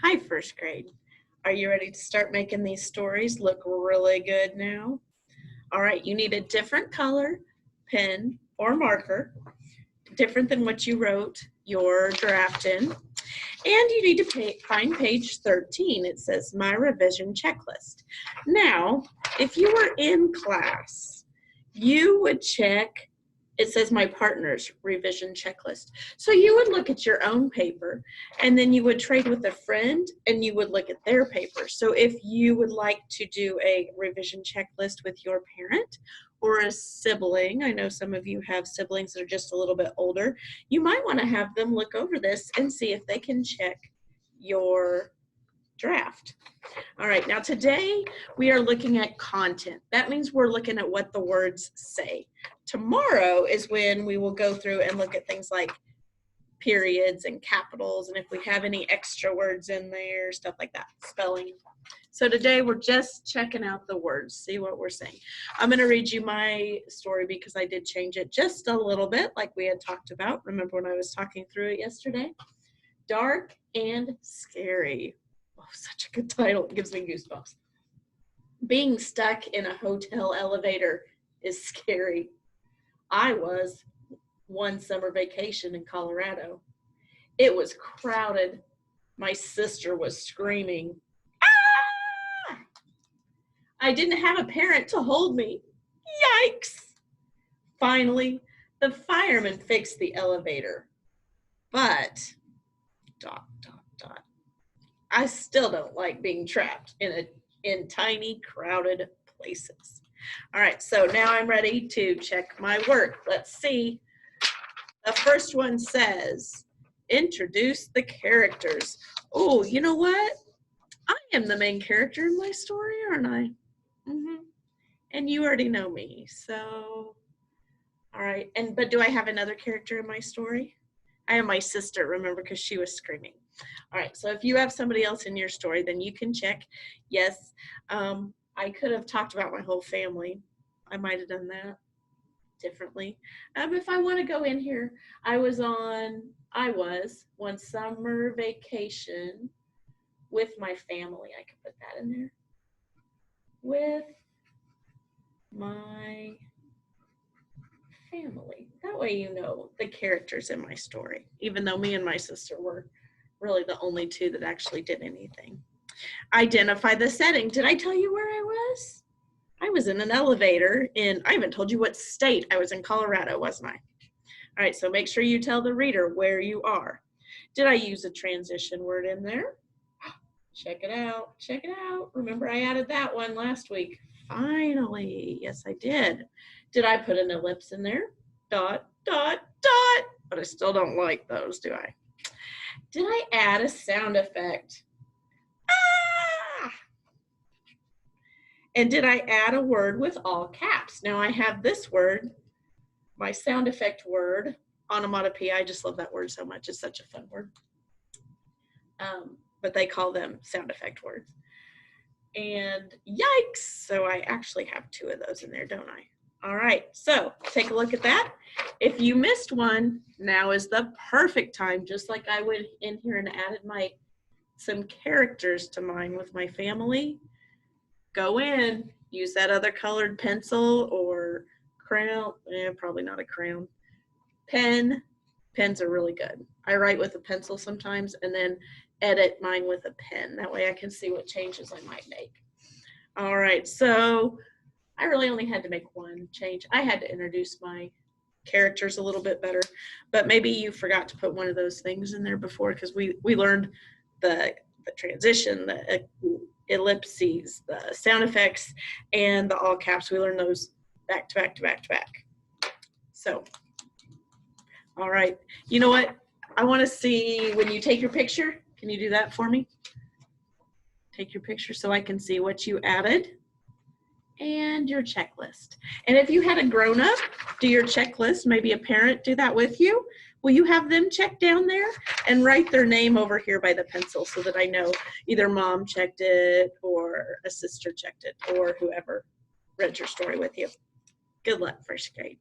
Hi, first grade. Are you ready to start making these stories look really good now? All right, you need a different color pen or marker, different than what you wrote your draft in. And you need to find page 13. It says My Revision Checklist. Now, if you were in class, you would check, it says My Partner's Revision Checklist. So you would look at your own paper, and then you would trade with a friend, and you would look at their paper. So if you would like to do a revision checklist with your parent or a sibling, I know some of you have siblings that are just a little bit older, you might want to have them look over this and see if they can check your draft. All right, now today we are looking at content. That means we're looking at what the words say. Tomorrow is when we will go through and look at things like periods and capitals, and if we have any extra words in there, stuff like that, spelling. So today we're just checking out the words, see what we're saying. I'm going to read you my story because I did change it just a little bit like we had talked about. Remember when I was talking through it yesterday? Dark and Scary. Oh, such a good title. It gives me goosebumps. Being stuck in a hotel elevator is scary. I was one summer vacation in Colorado. It was crowded. My sister was screaming, "Ah!" I didn't have a parent to hold me. Yikes! Finally, the fireman fixed the elevator. But, ... I still don't like being trapped in tiny, crowded places. All right, so now I'm ready to check my work. Let's see. The first one says, introduce the characters. Oh, you know what? I am the main character in my story, aren't I? And you already know me, so, all right. But do I have another character in my story? I have my sister, remember, because she was screaming. All right, so if you have somebody else in your story, then you can check. Yes, I could have talked about my whole family. I might have done that differently. If I want to go in here, I was one summer vacation with my family. I could put that in there. With my family. That way you know the characters in my story, even though me and my sister were really the only two that actually did anything. Identify the setting. Did I tell you where I was? I was in an elevator I haven't told you what state. I was in Colorado, wasn't I? All right, so make sure you tell the reader where you are. Did I use a transition word in there? Check it out, check it out. Remember I added that one last week. Finally, yes I did. Did I put an ellipse in there? ... But I still don't like those, do I? Did I add a sound effect? Ah! And did I add a word with all caps? Now I have this word, my sound effect word, onomatopoeia. I just love that word so much. It's such a fun word. But they call them sound effect words. And yikes, so I actually have two of those in there, don't I? All right, so take a look at that. If you missed one, now is the perfect time, just like I went in here and added some characters to mine with my family. Go in, use that other colored pencil or crayon, probably not a crayon, pen. Pens are really good. I write with a pencil sometimes and then edit mine with a pen. That way I can see what changes I might make. All right, so I really only had to make one change. I had to introduce my characters a little bit better, but maybe you forgot to put one of those things in there before, because we learned the transition, the ellipses, the sound effects, and the all caps. We learned those back to back to back to back. So, all right. You know what? I want to see when you take your picture. Can you do that for me? Take your picture so I can see what you added and your checklist. And if you had a grown-up do your checklist, maybe a parent do that with you, will you have them check down there and write their name over here by the pencil so that I know either mom checked it or a sister checked it or whoever read your story with you. Good luck, first grade.